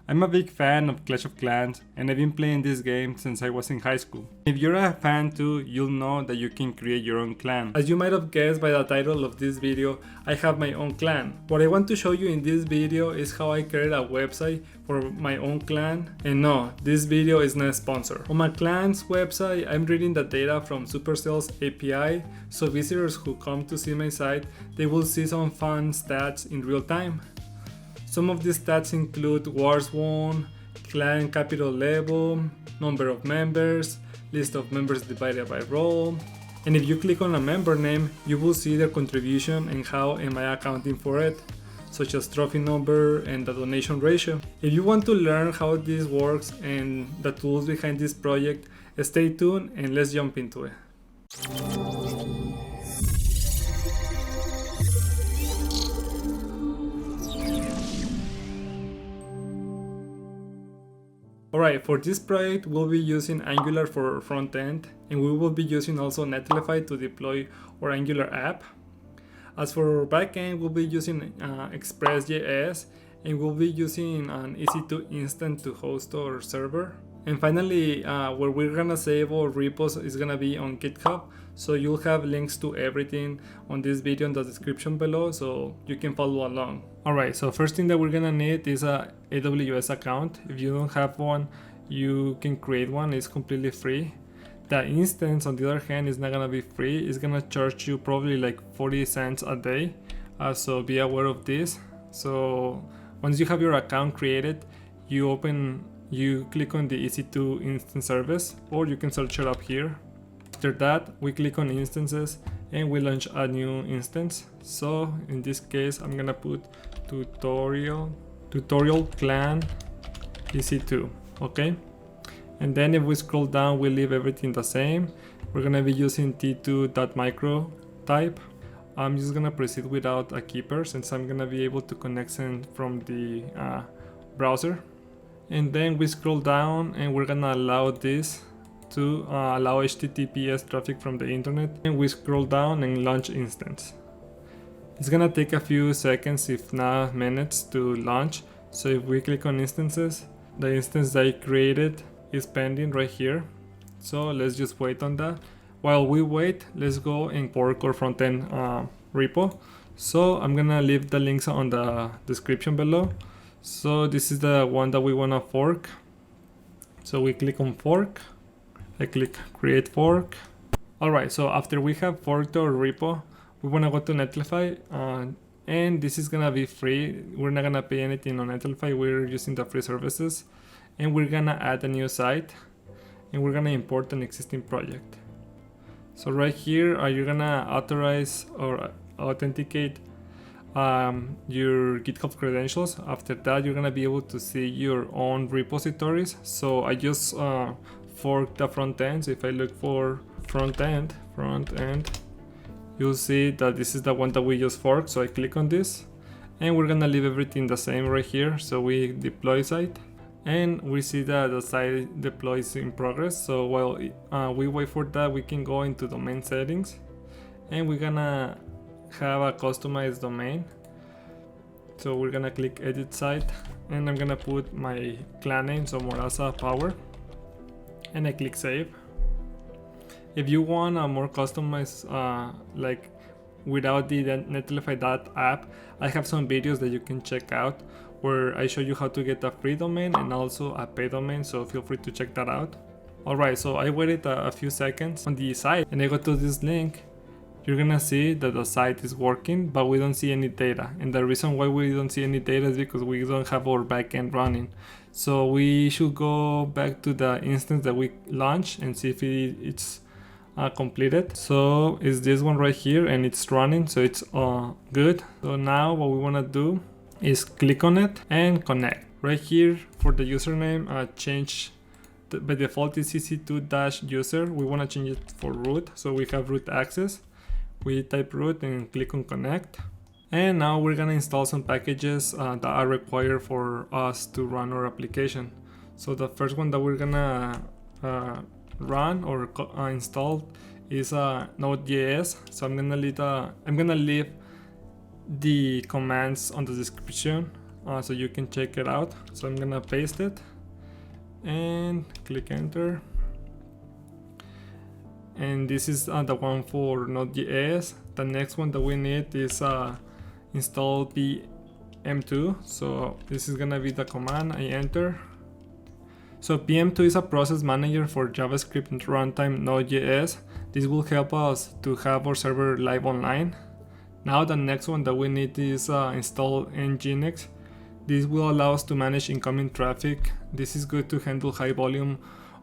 I'm a big fan of Clash of Clans and I've been playing this game since I was in high school. If you're a fan too, you'll know that you can create your own clan. As you might have guessed by the title of this video, I have my own clan. What I want to show you in this video is how I create a website for my own clan. And no, this video is not sponsored. On my clan's website, I'm reading the data from Supercell's API, so visitors who come to see my site, they will see some fun stats in real time. Some of these stats include wars won, clan capital level, number of members, list of members divided by role. And if you click on a member name, you will see their contribution and how am I accounting for it, such as trophy number and the donation ratio. If you want to learn how this works and the tools behind this project, stay tuned and let's jump into it. Alright, for this project we'll be using Angular for Frontend, and we will be using also Netlify to deploy our Angular app. As for backend, we'll be using Express.js, and we'll be using an EC2 instance to host our server. And finally, where we're gonna save our repos is gonna be on GitHub, so you'll have links to everything on this video in the description below, so you can follow along. Alright, so first thing that we're gonna need is a AWS account. If you don't have one, you can create one. It's completely free. The instance, on the other hand, is not gonna be free. It's gonna charge you probably like 40 cents a day, so be aware of this. So once you have your account created, you click on the EC2 instance service, or you can search it up here. After that, we click on instances and we launch a new instance. So in this case, I'm gonna put tutorial clan EC2, okay? And then if we scroll down, we leave everything the same. We're gonna be using t2.micro type. I'm just gonna proceed without a keeper since I'm gonna be able to connect from the browser. And then we scroll down and we're gonna allow this to allow HTTPS traffic from the internet. And we scroll down and launch instance. It's gonna take a few seconds, if not minutes, to launch. So if we click on instances, the instance that I created is pending right here. So let's just wait on that. While we wait, let's go and fork our frontend repo. So I'm gonna leave the links on the description below. So this is the one that we wanna fork. So we click on fork. I click create fork. Alright, so after we have forked our repo, we wanna go to Netlify, and this is gonna be free. We're not gonna pay anything on Netlify. We're using the free services, and we're gonna add a new site, and we're gonna import an existing project. So right here, you're gonna authorize or authenticate your GitHub credentials. After that, you're gonna be able to see your own repositories. So I just forked the front end. So if I look for front end, you'll see that this is the one that we just forked. So I click on this, and we're gonna leave everything the same right here. So we deploy site, and we see that the site deploys in progress. So while we wait for that, we can go into domain settings, and we're gonna have a customized domain. So we're gonna click edit site, and I'm gonna put my clan name, so Morasa Power, and I click save. If you want a more customized, like without the Netlify app, I have some videos that you can check out where I show you how to get a free domain and also a paid domain, so feel free to check that out. Alright, so I waited a few seconds on the site and I go to this link. You're gonna see that the site is working, but we don't see any data. And the reason why we don't see any data is because we don't have our backend running. So we should go back to the instance that we launched and see if it's completed. So it's this one right here, and it's running, so it's good. So now what we wanna do is click on it and connect. Right here for the username, change. By default is EC2-user. We wanna change it for root, so we have root access. We type root and click on connect. And now we're gonna install some packages that are required for us to run our application. So the first one that we're gonna run or install is node.js. So I'm gonna leave the commands on the description. so you can check it out. So I'm gonna paste it and click enter. And this is the one for node.js. The next one that we need is install PM2. So this is gonna be the command. I enter. So PM2 is a process manager for JavaScript runtime Node.js. This will help us to have our server live online. Now the next one that we need is install Nginx. This will allow us to manage incoming traffic. This is good to handle high volume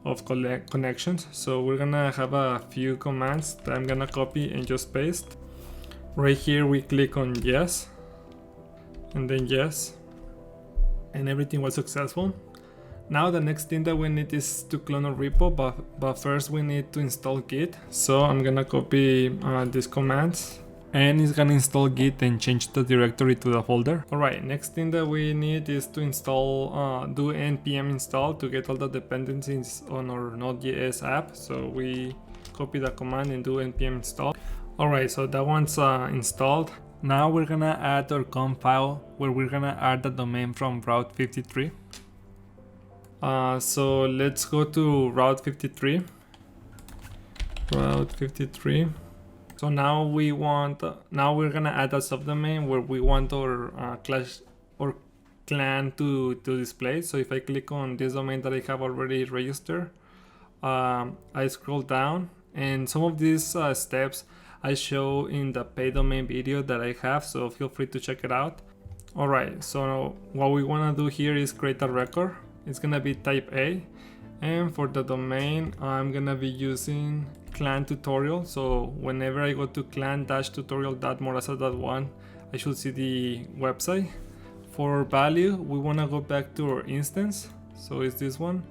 of connections. So we're gonna have a few commands that I'm gonna copy and just paste. Right here we click on yes, and then yes, and everything was successful. Now the next thing that we need is to clone a repo, but first we need to install Git. So I'm gonna copy these commands, and it's gonna install Git and change the directory to the folder. Alright, next thing that we need is to install, do npm install to get all the dependencies on our Node.js app. So we copy the command and do npm install. Alright, so that one's installed. Now we're gonna add our conf file where we're gonna add the domain from Route 53. So let's go to Route 53. Route 53. So now we're gonna add a subdomain where we want our clash or clan to display. So if I click on this domain that I have already registered, I scroll down, and some of these steps I show in the paid domain video that I have, so feel free to check it out. Alright, so what we wanna do here is create a record. It's gonna be type A, and for the domain I'm gonna be using clan tutorial. So whenever I go to clan-tutorial.morasa.1, I should see the website. For value, we want to go back to our instance, so it's this one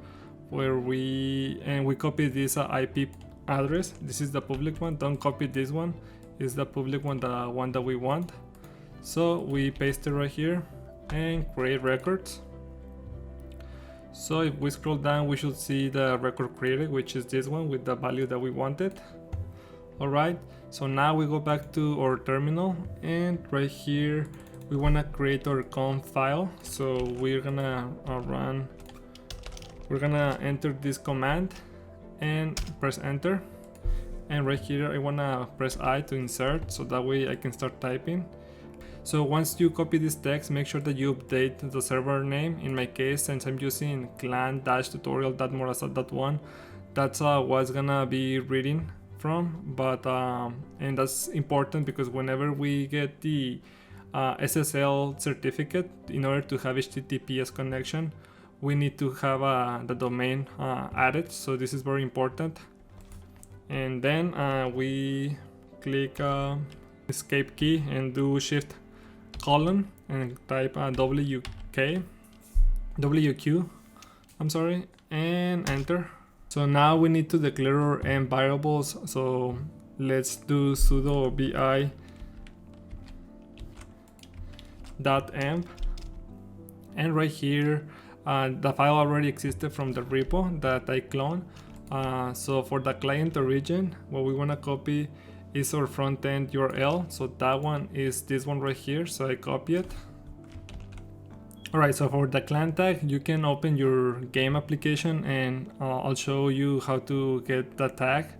where we copy this IP address. This is the public one. Don't copy this one, it's the public one, the one that we want. So we paste it right here and create records. So if we scroll down, we should see the record created, which is this one with the value that we wanted. Alright, so now we go back to our terminal, and right here we want to create our conf file. So we're gonna enter this command and press enter. And right here I want to press I to insert, so that way I can start typing. So once you copy this text, make sure that you update the server name. In my case, since I'm using clan-tutorial.morasa.1, that's what's gonna be reading from. But and that's important because whenever we get the SSL certificate, in order to have HTTPS connection, we need to have the domain added. So this is very important. And then we click escape key and do shift colon and type WQ, and enter. So now we need to declare our env variables. So let's do sudo bi.env, and right here the file already existed from the repo that I cloned. So for the client origin, what we want to copy is our frontend URL. So that one is this one right here, so I copy it. Alright, so for the clan tag, you can open your game application and I'll show you how to get the tag.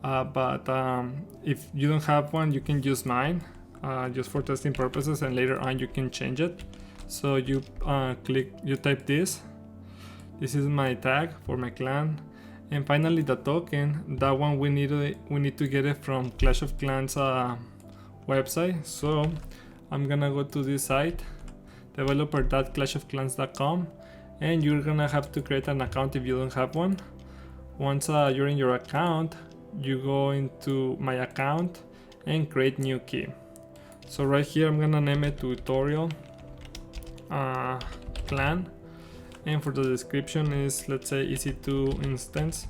But if you don't have one, you can use mine just for testing purposes, and later on you can change it. So you type this. This is my tag for my clan. And finally the token, that one we need to get it from Clash of Clans website. So I'm gonna go to this site, developer.clashofclans.com, and you're gonna have to create an account if you don't have one. Once you're in your account, you go into my account and create new key. So right here I'm gonna name it tutorial clan. And for the description is, let's say, EC2 instance.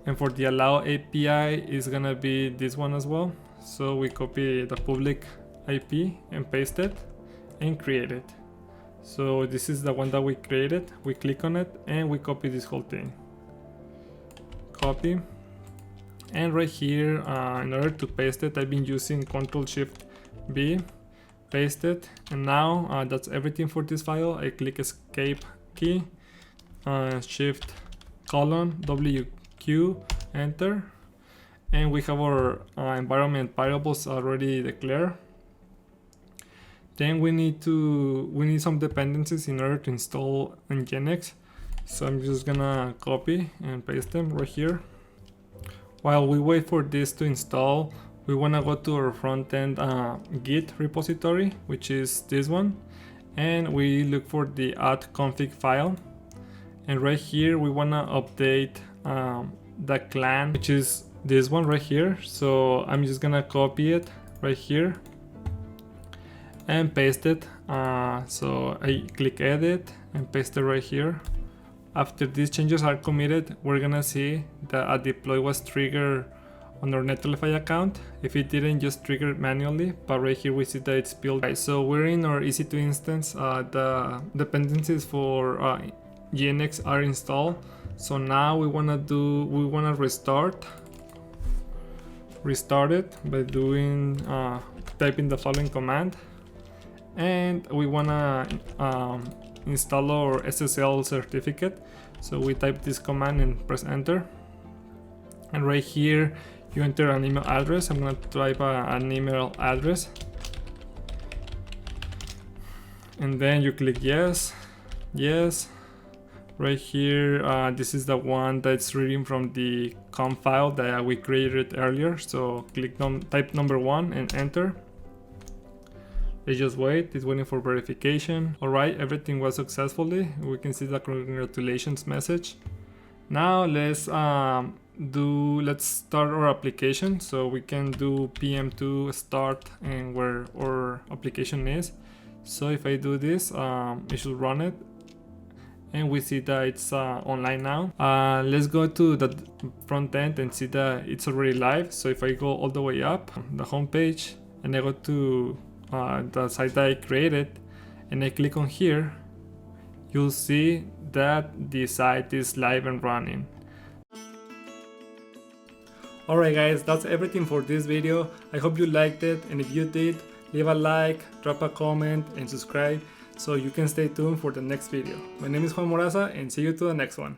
And for the allow API is gonna be this one as well. So we copy the public IP and paste it and create it. So this is the one that we created. We click on it and we copy this whole thing. Copy. And right here, in order to paste it, I've been using Ctrl-Shift-B paste it, and now that's everything for this file. I click escape key, shift colon WQ, enter, and we have our environment variables already declared. Then we need some dependencies in order to install Nginx. So I'm just gonna copy and paste them right here. While we wait for this to install, we wanna go to our frontend Git repository, which is this one, and we look for the add config file. And right here we wanna update the clan, which is this one right here. So I'm just gonna copy it right here and paste it. So I click edit and paste it right here. After these changes are committed, we're gonna see that a deploy was triggered on our Netlify account. If it didn't, just trigger it manually, but right here we see that it's built. Right, so we're in our EC2 instance. The dependencies for Nginx are installed. So now we wanna restart it by doing typing the following command, and we wanna install our SSL certificate. So we type this command and press enter, and right here you enter an email address. I'm gonna type an email address, and then you click yes. Right here, this is the one that's reading from the com file that we created earlier. So click type number 1 and enter. Let's just wait. It's waiting for verification. All right, everything was successfully. We can see the congratulations message. Now let's start our application. So we can do pm2 start and where our application is. So if I do this, it should run it. And we see that it's online now. Let's go to the front end and see that it's already live. So if I go all the way up the home page and I go to the site that I created and I click on here, you'll see that the site is live and running. Alright guys, that's everything for this video. I hope you liked it, and if you did, leave a like, drop a comment, and subscribe so you can stay tuned for the next video. My name is Juan Moraza, and see you to the next one.